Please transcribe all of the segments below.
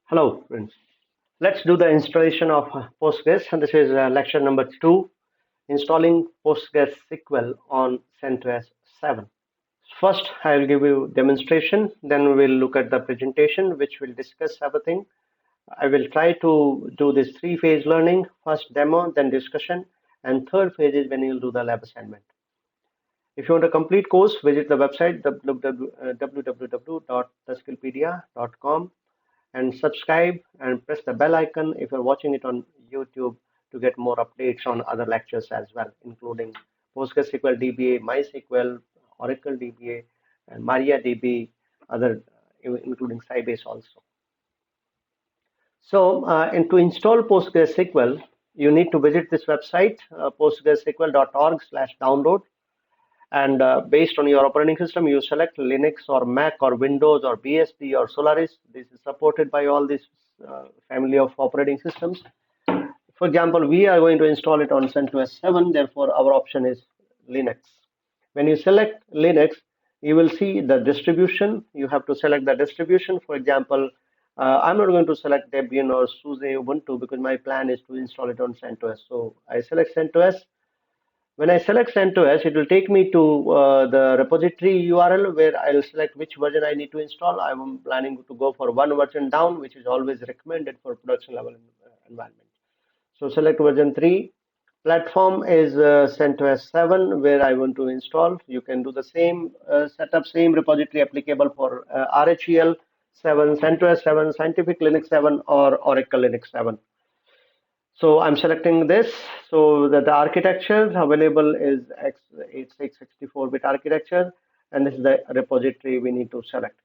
Hello, friends. Let's do the installation of Postgres. And this is lecture number 2, installing PostgreSQL on CentOS 7. First, I will give you demonstration. Then we will look at the presentation, which will discuss everything. I will try to do this three-phase learning: first demo, then discussion, and third phase is when you'll do the lab assignment. If you want a complete course, visit the website www.skillpedia.com and subscribe and press the bell icon if you're watching it on YouTube to get more updates on other lectures as well, including PostgreSQL DBA, MySQL, Oracle DBA, and MariaDB, other including Sybase also. So, and to install PostgreSQL, you need to visit this website, postgresql.org/download. And based on your operating system, you select Linux or Mac or Windows or BSD or Solaris. This is supported by all this family of operating systems. For example, we are going to install it on CentOS 7, therefore our option is Linux. When you select Linux, you will see the distribution. You have to select the distribution. For example, I'm not going to select Debian or SUSE Ubuntu because my plan is to install it on CentOS. So I select CentOS. When I select CentOS, it will take me to the repository URL where I'll select which version I need to install. I'm planning to go for one version down, which is always recommended for production level environment. So select version 3. Platform is CentOS 7 where I want to install. You can do the same setup, same repository applicable for RHEL 7, CentOS 7, Scientific Linux 7, or Oracle Linux 7. So I'm selecting this. So that the architecture available is x86 64-bit architecture, and this is the repository we need to select.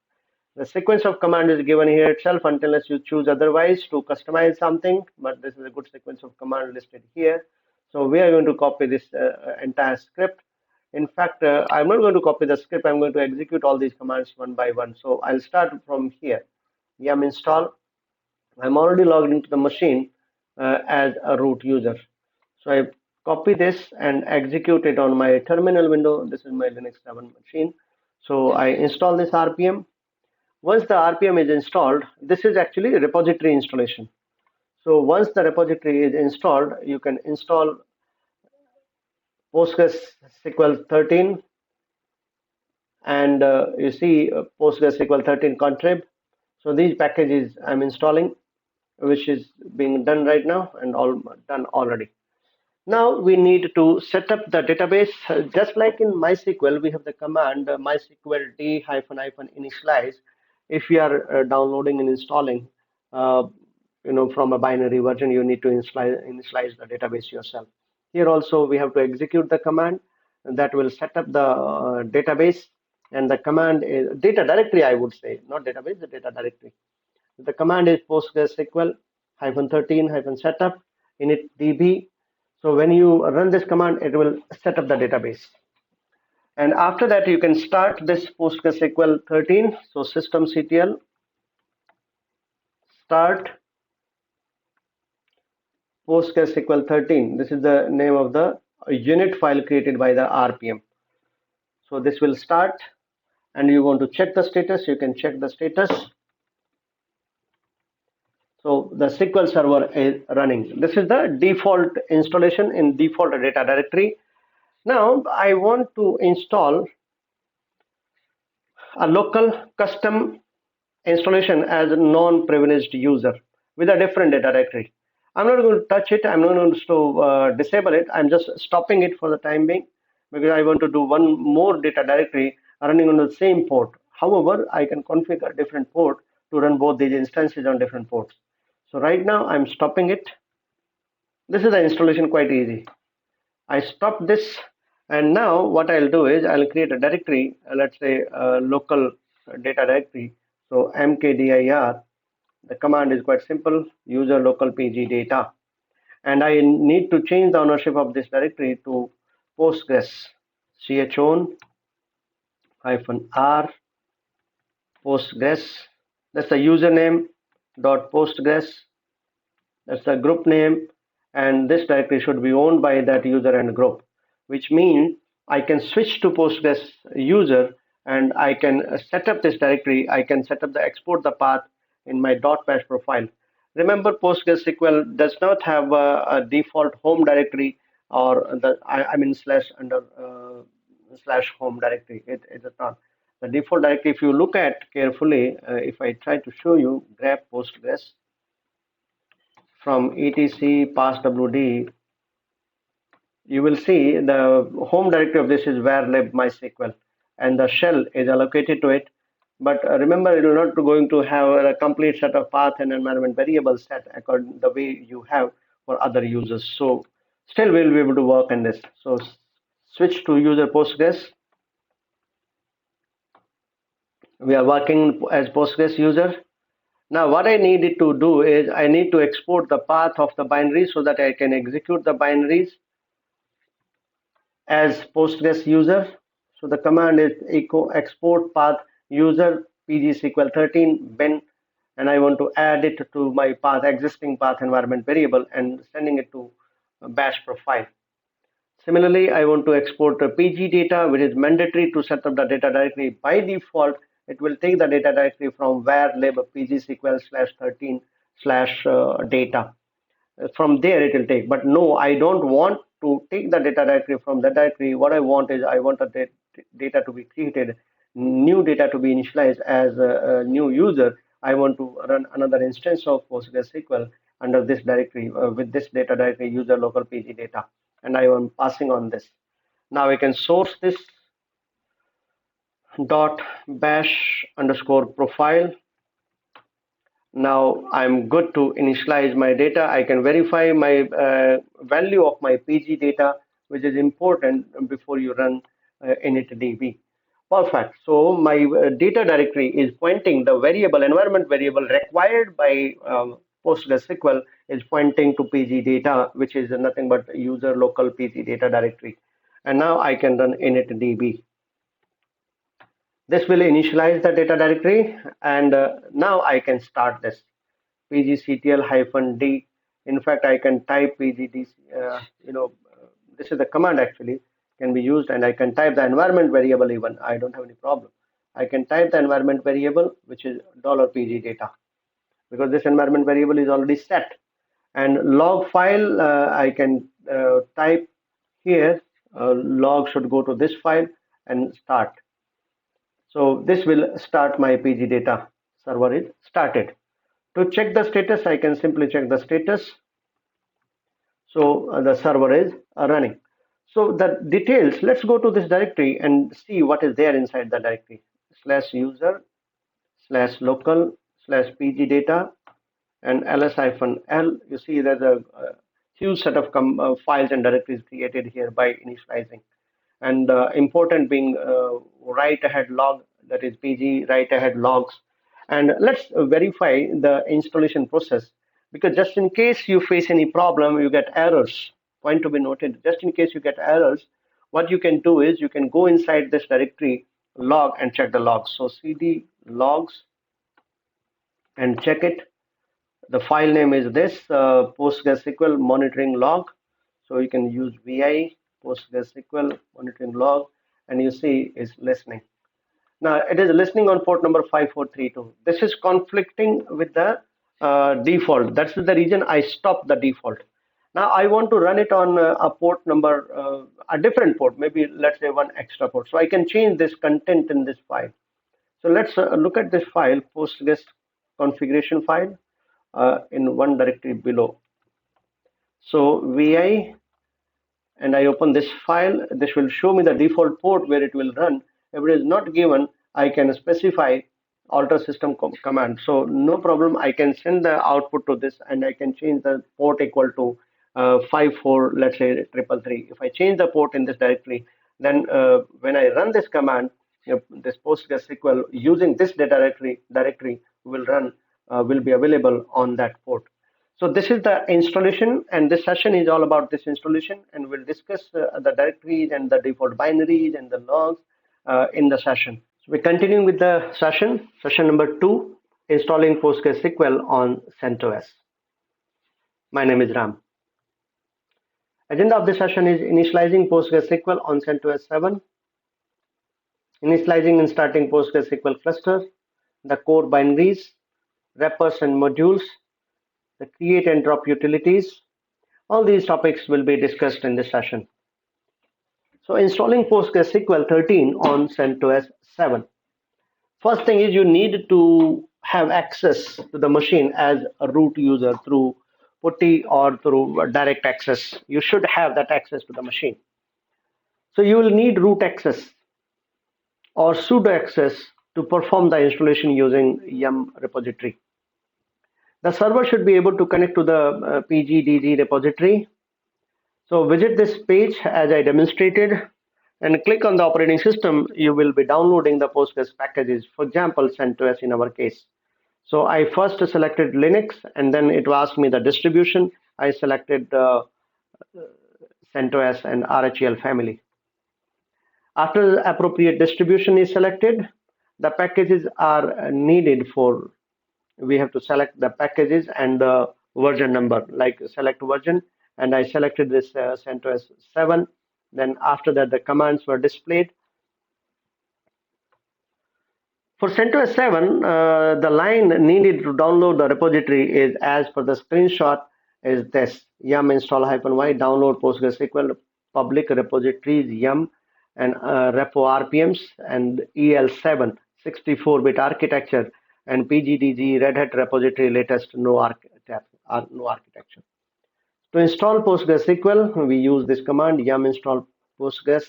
The sequence of command is given here itself unless you choose otherwise to customize something, but this is a good sequence of command listed here. So we are going to copy this entire script. In fact, I'm not going to copy the script. I'm going to execute all these commands one by one. So I'll start from here. Yum install. I'm already logged into the machine as a root user. So I copy this and execute it on my terminal window. This is my Linux 7 machine. So I install this RPM. Once the RPM is installed, this is actually a repository installation. So once the repository is installed, you can install PostgreSQL 13 and you see PostgreSQL 13 contrib. So these packages I'm installing, which is being done right now and all done already. Now we need to set up the database. Just like in MySQL, we have the command MySQL d-initialize. If you are downloading and installing, from a binary version, you need to initialize the database yourself. Here also we have to execute the command that will set up the database, and the command is data directory. I would say not database, the data directory. The command is PostgreSQL -13 -setup initdb. So when you run this command, it will set up the database. And after that, you can start this PostgreSQL 13. So systemctl start PostgreSQL 13. This is the name of the unit file created by the RPM. So this will start, and you want to check the status. You can check the status. So the SQL server is running. This is the default installation in default data directory. Now I want to install a local custom installation as a non-privileged user with a different data directory. I'm not going to touch it. I'm not going to disable it. I'm just stopping it for the time being because I want to do one more data directory running on the same port. However, I can configure a different port to run both these instances on different ports. So right now I'm stopping it. This is the installation, quite easy. I stop this, and now what I'll do is I'll create a directory, let's say local data directory. So mkdir, the command is quite simple, user local pg data. And I need to change the ownership of this directory to Postgres, chown -r Postgres. That's the username .postgres. That's the group name, and this directory should be owned by that user and group, which means I can switch to Postgres user and I can set up this directory. I can set up the export the path in my .bash profile. Remember, PostgreSQL does not have a default home directory or I mean slash under slash home directory. It does not. The default directory, if you look at carefully, if I try to show you, grab Postgres from etc passwd, you will see the home directory of this is varlib mysql, and the shell is allocated to it. But remember, it will not going to have a complete set of path and environment variables set according the way you have for other users. So still we'll be able to work on this. So switch to user Postgres. We are working as Postgres user. Now what I needed to do is I need to export the path of the binary so that I can execute the binaries as Postgres user. So the command is echo export path user PGSQL 13 bin, and I want to add it to my path existing path environment variable and sending it to bash profile. Similarly, I want to export PG data, which is mandatory to set up the data directory. By default, it will take the data directory from var lib pgsql /13 slash data. From there it will take, but no, I don't want to take the data directory from the directory. What I want is I want the data to be created, new data to be initialized as a new user. I want to run another instance of PostgreSQL under this directory with this data directory user local pg data, and I am passing on this. Now I can source this dot bash underscore profile. Now I'm good to initialize my data. I can verify my value of my PG data, which is important before you run initdb. Perfect. So my data directory is pointing the variable, environment variable required by PostgreSQL is pointing to PG data, which is nothing but user local PG data directory. And now I can run initdb. This will initialize the data directory, and now I can start this pgctl-d. In fact, I can type pgdc, this is the command actually can be used, and I can type the environment variable even. I don't have any problem. I can type the environment variable, which is $pg data, because this environment variable is already set. And log file, I can type here, log should go to this file and start. So this will start my PG data. Server is started. To check the status, I can simply check the status. So the server is running. So the details, let's go to this directory and see what is there inside the directory. /user /local /pg data and ls-l. You see there's a huge set of files and directories created here by initializing. And important being write ahead log, that is PG write ahead logs. And let's verify the installation process, because just in case you face any problem, you get errors. Point to be noted, just in case you get errors, what you can do is you can go inside this directory log and check the logs. So cd logs and check it. The file name is this PostgreSQL monitoring log. So you can use vi PostgreSQL monitoring log, and you see it's listening. Now it is listening on port number 5432. This is conflicting with the default. That's the reason I stopped the default. Now I want to run it on a port number, a different port, maybe let's say one extra port. So I can change this content in this file. So let's look at this file, Postgres configuration file, in one directory below. So vi, and I open this file, this will show me the default port where it will run. If it is not given, I can specify alter system command. So no problem, I can send the output to this, and I can change the port equal to 54, let's say 333. If I change the port in this directory, then when I run this command, this PostgreSQL using this data directory will run, will be available on that port. So this is the installation, and this session is all about this installation, and we'll discuss the directories and the default binaries and the logs in the session. So we're continuing with the session number 2, installing PostgreSQL on CentOS. My name is Ram. Agenda of the session is initializing PostgreSQL on CentOS 7, initializing and starting PostgreSQL cluster, the core binaries, wrappers and modules, the create and drop utilities. All these topics will be discussed in this session. So installing PostgreSQL 13 on CentOS 7. First thing is you need to have access to the machine as a root user through PuTTY or through direct access. You should have that access to the machine. So you will need root access or sudo access to perform the installation using yum repository. The server should be able to connect to the PGDG repository. So visit this page as I demonstrated and click on the operating system. You will be downloading the Postgres packages, for example, CentOS in our case. So I first selected Linux and then it asked me the distribution. I selected CentOS and RHEL family. After the appropriate distribution is selected, the packages are needed for, we have to select the packages and the version number, like select version, and I selected this CentOS 7. Then after that, the commands were displayed. For CentOS 7, the line needed to download the repository is as per the screenshot is this: yum install -y download PostgreSQL public repositories yum and repo RPMs and EL7 64-bit architecture and PGDG Red Hat repository latest no architecture. To install PostgreSQL, we use this command yum install Postgres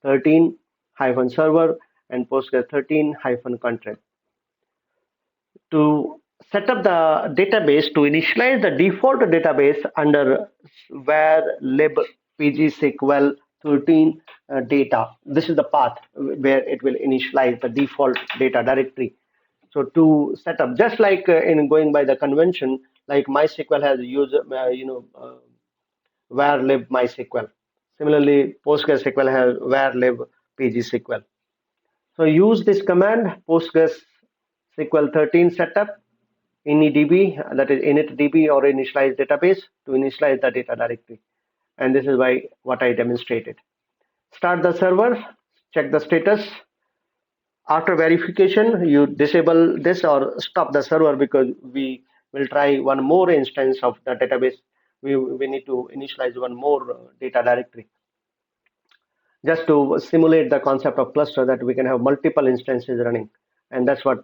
13-server and Postgres 13-contrib. To set up the database, to initialize the default database under var lib pgsql 13 data. This is the path where it will initialize the default data directory. So to set up, just like in going by the convention, like MySQL has used, var lib MySQL. Similarly, PostgreSQL has var lib pgsql. So use this command PostgreSQL 13 setup initdb, that is initdb or initialize database, to initialize the data directory. And this is what I demonstrated. Start the server, check the status. After verification, you disable this or stop the server because we will try one more instance of the database. We need to initialize one more data directory, just to simulate the concept of cluster, that we can have multiple instances running. And that's what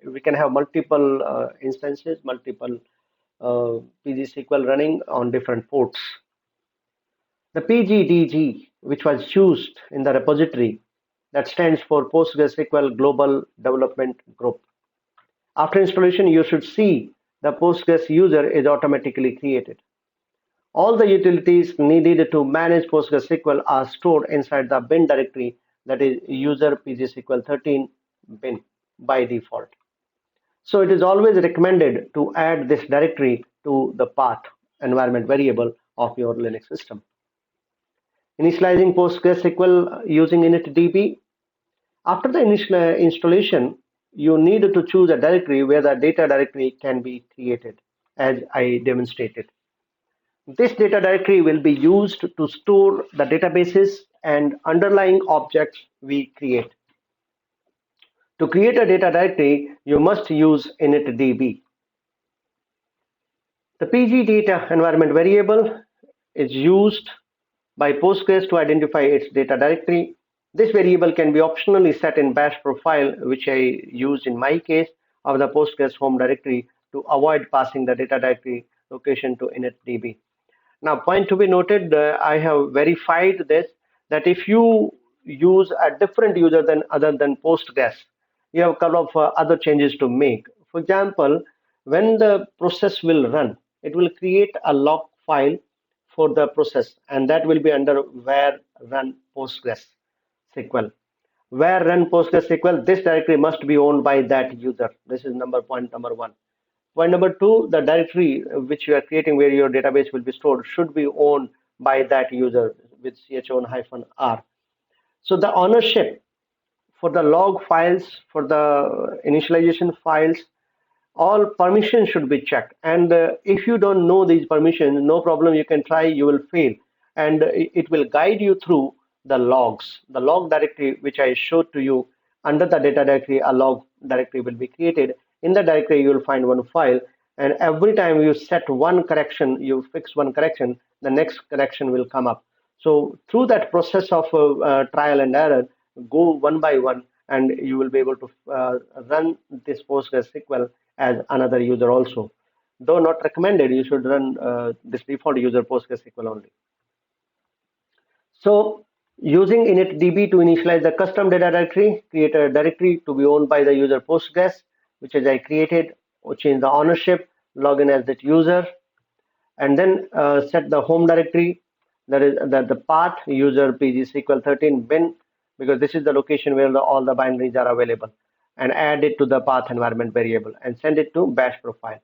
we can have multiple instances, multiple PGSQL running on different ports. The PGDG, which was used in the repository, that stands for PostgreSQL Global Development Group. After installation, you should see the Postgres user is automatically created. All the utilities needed to manage PostgreSQL are stored inside the bin directory, that is user PGSQL 13 bin by default. So it is always recommended to add this directory to the path environment variable of your Linux system. Initializing PostgreSQL using initdb. After the initial installation, you need to choose a directory where the data directory can be created, as I demonstrated. This data directory will be used to store the databases and underlying objects we create. To create a data directory, you must use initdb. The PG data environment variable is used by Postgres to identify its data directory. This variable can be optionally set in bash profile, which I used in my case of the Postgres home directory to avoid passing the data directory location to initdb. Now, point to be noted, I have verified this, that if you use a different user other than Postgres, you have a couple of other changes to make. For example, when the process will run, it will create a log file for the process, and that will be under var run PostgreSQL. Var run PostgreSQL, this directory must be owned by that user. This is point number one. Point number two, the directory which you are creating where your database will be stored should be owned by that user with -r. So the ownership for the log files, for the initialization files, all permissions should be checked. And if you don't know these permissions, no problem, you can try, you will fail. And it will guide you through the logs. The log directory, which I showed to you, under the data directory, a log directory will be created. In the directory, you will find one file, and every time you set one correction, you fix one correction, the next correction will come up. So through that process of trial and error, go one by one, and you will be able to run this PostgreSQL as another user also. Though not recommended, you should run this default user PostgreSQL only. So using initdb to initialize the custom data directory, create a directory to be owned by the user Postgres, which is I created, or change the ownership, log in as that user, and then set the home directory, that is the path user PGSQL 13 bin, because this is the location where all the binaries are available, and add it to the path environment variable and send it to bash profile.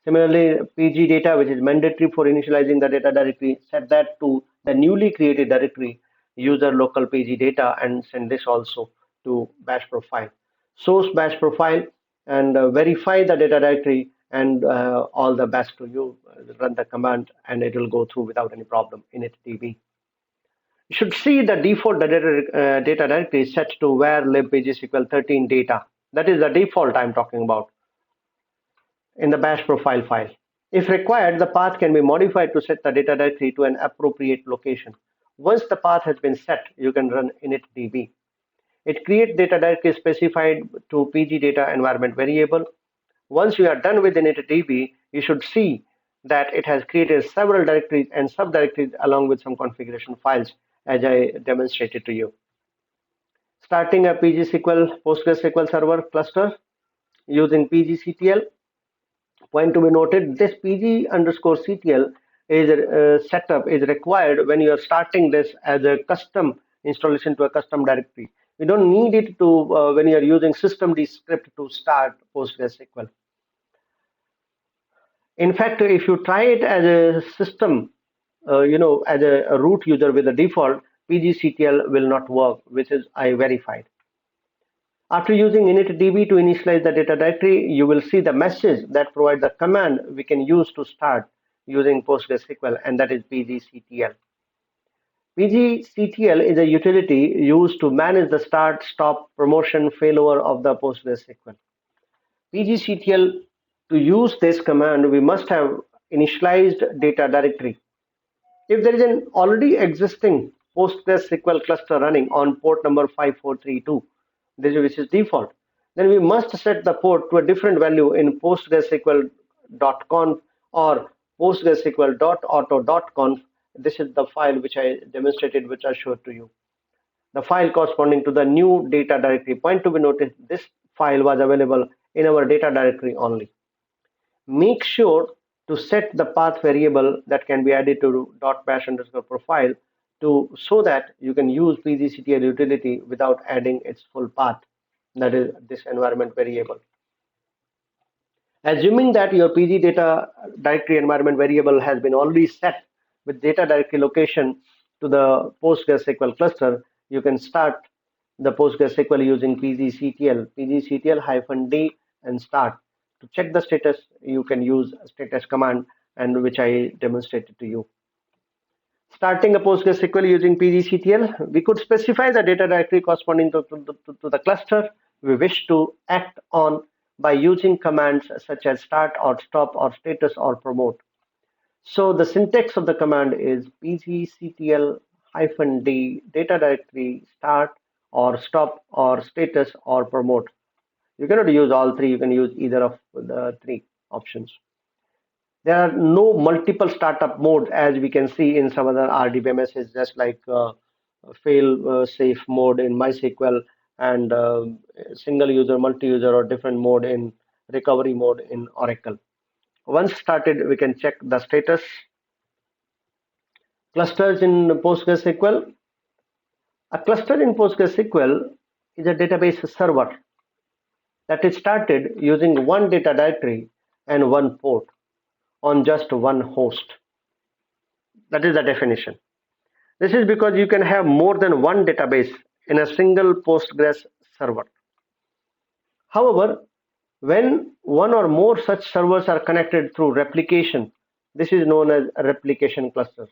Similarly, PG data, which is mandatory for initializing the data directory, set that to the newly created directory user local PG data and send this also to bash profile. Source bash profile and verify the data directory, and all the bash to you, run the command, and it will go through without any problem in initdb. You should see the default data directory set to where lib PGSQL 13 data. That is the default I'm talking about in the bash profile file. If required, the path can be modified to set the data directory to an appropriate location. Once the path has been set, you can run initdb. It creates data directory specified to PG data environment variable. Once you are done with initdb, you should see that it has created several directories and subdirectories along with some configuration files, as I demonstrated to you. Starting a PGSQL PostgreSQL server cluster using PGCTL. Point to be noted, this PG underscore CTL is setup is required when you are starting this as a custom installation to a custom directory. You don't need it to when you are using systemd script to start PostgreSQL. In fact, if you try it as a system, as a root user with a default, PGCTL will not work, which is I verified. After using initdb to initialize the data directory, you will see the message that provides the command we can use to start using PostgreSQL, and that is PGCTL. PGCTL is a utility used to manage the start, stop, promotion, failover of the PostgreSQL. PGCTL, to use this command, we must have initialized data directory. If there is an already existing PostgreSQL cluster running on port number 5432, which is default, then we must set the port to a different value in PostgreSQL.conf or PostgreSQL.auto.conf. This is the file which I demonstrated, which I showed to you. The file corresponding to the new data directory. Point to be noted, this file was available in our data directory only. Make sure to set the path variable that can be added to .bash underscore profile so that you can use PGCTL utility without adding its full path, that is this environment variable. Assuming that your PG data directory environment variable has been already set with data directory location to the PostgreSQL cluster, you can start the PostgreSQL using pgctl-d and start. To check the status, you can use status command, and which I demonstrated to you. Starting a PostgreSQL using PGCTL, we could specify the data directory corresponding to the cluster we wish to act on by using commands such as start or stop or status or promote. So the syntax of the command is pgctl-d data directory start or stop or status or promote. You cannot use all three, you can use either of the three options. There are no multiple startup modes as we can see in some other RDBMSs, just like fail safe mode in MySQL and single user, multi-user, or different mode in recovery mode in Oracle. Once started, we can check the status. Clusters in PostgreSQL. A cluster in PostgreSQL is a database server that is started using one data directory and one port on just one host. That is the definition. This is because you can have more than one database in a single Postgres server. However, when one or more such servers are connected through replication, this is known as a replication cluster.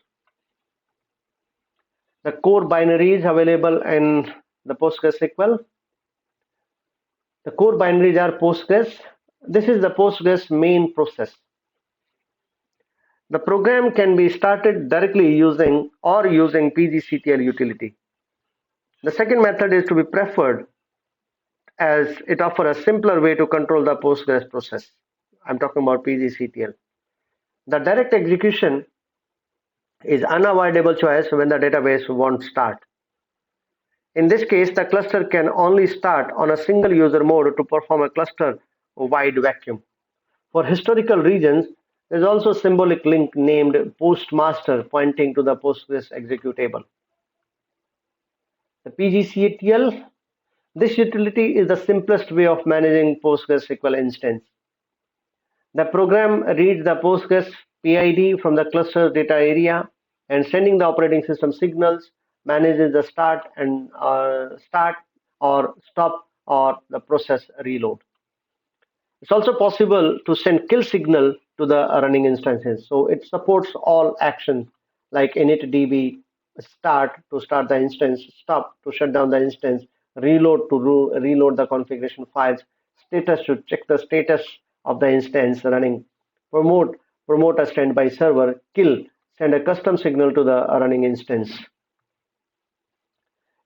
The core binaries available in the PostgreSQL. The core binaries are Postgres, This is the Postgres main process. The program can be started directly using PGCTL utility. The second method is to be preferred as it offers a simpler way to control the Postgres process. I'm talking about PGCTL. The direct execution is unavoidable choice when the database won't start. In this case, the cluster can only start on a single user mode to perform a cluster-wide vacuum. For historical reasons, there is also a symbolic link named postmaster pointing to the Postgres executable. The PGCTL, this utility is the simplest way of managing PostgreSQL instance. The program reads the Postgres PID from the cluster data area and sending the operating system signals, manages the start or stop or the process reload. It's also possible to send kill signal to the running instances. So it supports all actions like initdb, start to start the instance, stop to shut down the instance, reload to reload the configuration files, status to check the status of the instance running, promote a standby server, kill, send a custom signal to the running instance.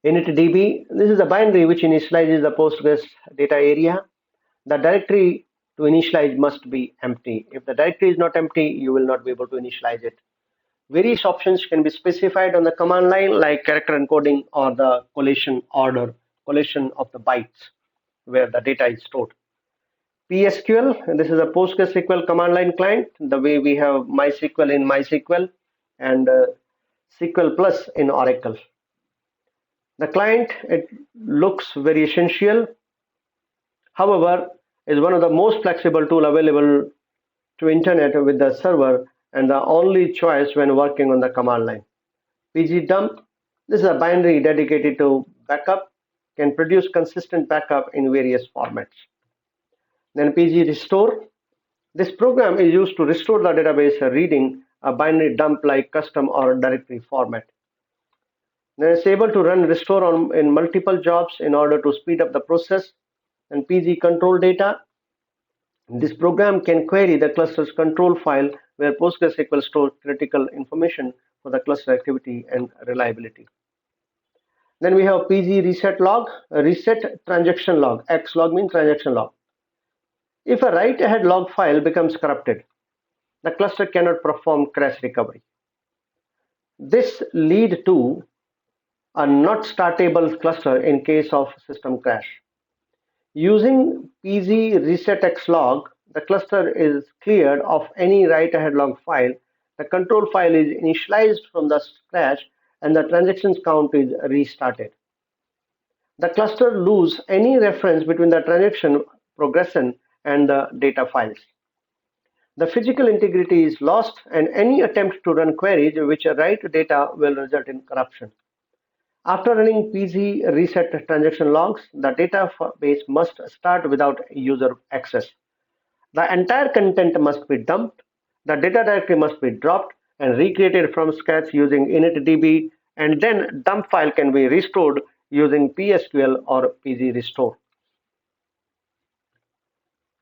initdb, this is a binary which initializes the Postgres data area. The directory to initialize must be empty. If the directory is not empty, you will not be able to initialize it. Various options can be specified on the command line like character encoding or the collation order, collation of the bytes where the data is stored. PSQL, and this is a PostgreSQL command line client, the way we have MySQL in MySQL and SQL Plus in Oracle. The client, it looks very essential. However, is one of the most flexible tool available to internet with the server and the only choice when working on the command line. pgdump, this is a binary dedicated to backup, can produce consistent backup in various formats. Then pgrestore, this program is used to restore the database reading a binary dump like custom or directory format. Then it's able to run restore in multiple jobs in order to speed up the process. And pg control data, this program can query the cluster's control file where PostgreSQL stores critical information for the cluster activity and reliability. Then we have PG reset log, reset transaction log. X log means transaction log. If a write ahead log file becomes corrupted, the cluster cannot perform crash recovery. This leads to a not startable cluster in case of system crash. Using PG reset X log, the cluster is cleared of any write ahead log file. The control file is initialized from the scratch and the transactions count is restarted. The cluster loses any reference between the transaction progression and the data files. The physical integrity is lost and any attempt to run queries which write data will result in corruption. After running PG reset transaction logs, the database must start without user access. The entire content must be dumped, the data directory must be dropped and recreated from scratch using initdb, and then dump file can be restored using PSQL or PG restore.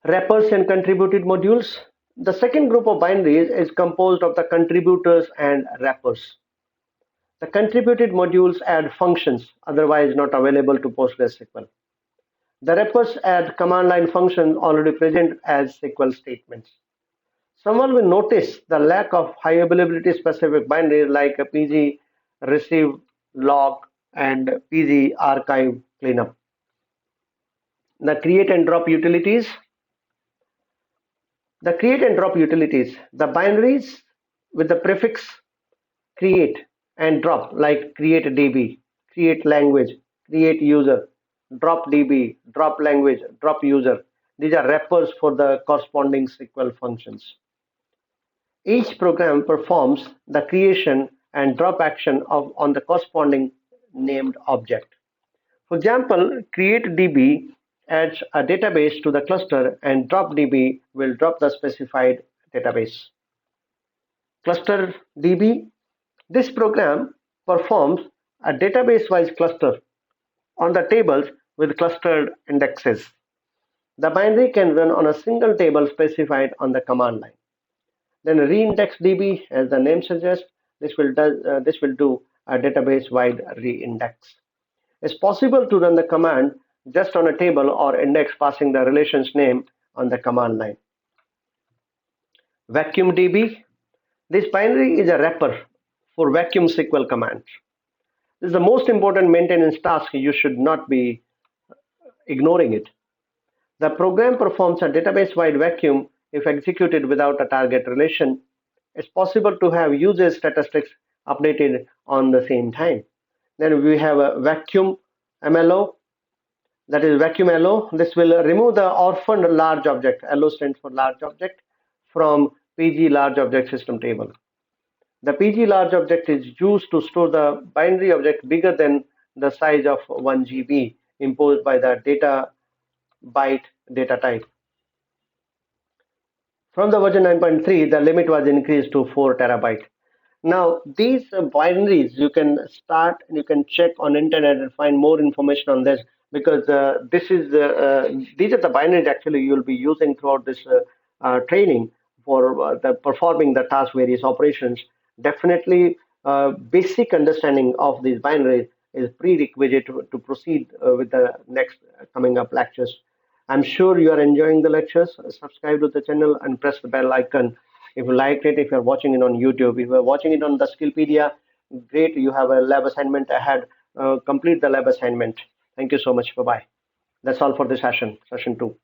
Wrappers and contributed modules. The second group of binaries is composed of the contributors and wrappers. The contributed modules add functions otherwise not available to PostgreSQL. The wrappers add command line functions already present as SQL statements. Someone will notice the lack of high availability specific binaries like a PG receive log and PG archive cleanup. The create and drop utilities. The create and drop utilities, the binaries with the prefix create and drop like create DB, create language, create user, drop DB, drop language, drop user. These are wrappers for the corresponding SQL functions. Each program performs the creation and drop action on the corresponding named object. For example, create DB adds a database to the cluster and drop DB will drop the specified database. Cluster DB, this program performs a database-wise cluster on the tables with clustered indexes. The binary can run on a single table specified on the command line. Then reindexdb, as the name suggests, this will do a database-wide reindex. It's possible to run the command just on a table or index passing the relation's name on the command line. VacuumDB. This binary is a wrapper for vacuum SQL commands. This is the most important maintenance task. You should not be ignoring it. The program performs a database-wide vacuum if executed without a target relation. It's possible to have usage statistics updated on the same time. Then we have a vacuum MLO, that is vacuum LO. This will remove the orphaned large object, LO stands for large object, from PG large object system table. The PG large object is used to store the binary object bigger than the size of 1 GB imposed by the data byte data type. From the version 9.3, the limit was increased to 4 terabyte. Now, these binaries, you can start and you can check on internet and find more information on this, because these are the binaries actually you will be using throughout this training for the performing the task various operations. Definitely, basic understanding of these binaries is prerequisite to proceed with the next coming up lectures. I'm sure you are enjoying the lectures. Subscribe to the channel and press the bell icon if you liked it. If you're watching it on YouTube, if you're watching it on the SkillPedia, great, you have a lab assignment ahead. Complete the lab assignment. Thank you so much. Bye bye. That's all for this session 2.